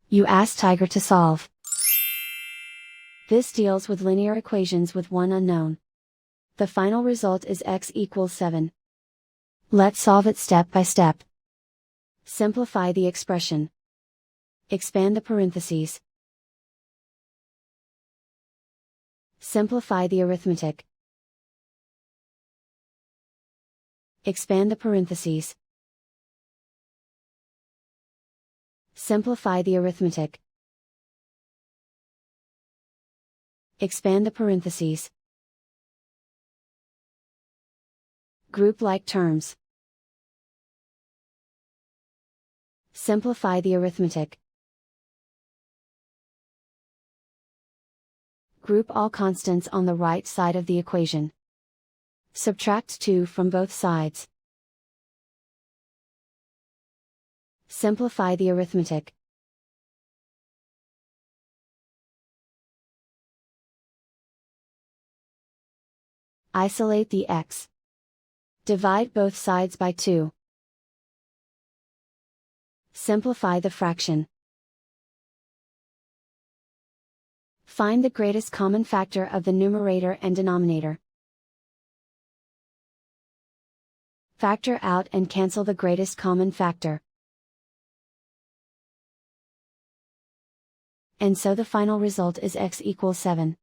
You ask Tiger to solve. This deals with linear equations with one unknown. The final result is x equals 7. Let's solve it step by step. Simplify the expression. Expand the parentheses. Simplify the arithmetic. Expand the parentheses. Simplify the arithmetic. Expand the parentheses. Group like terms. Simplify the arithmetic. Group all constants on the right side of the equation. Subtract 2 from both sides. Simplify the arithmetic. Isolate the x. Divide both sides by 2. Simplify the fraction. Find the greatest common factor of the numerator and denominator. Factor out and cancel the greatest common factor. And so the final result is x equals 7.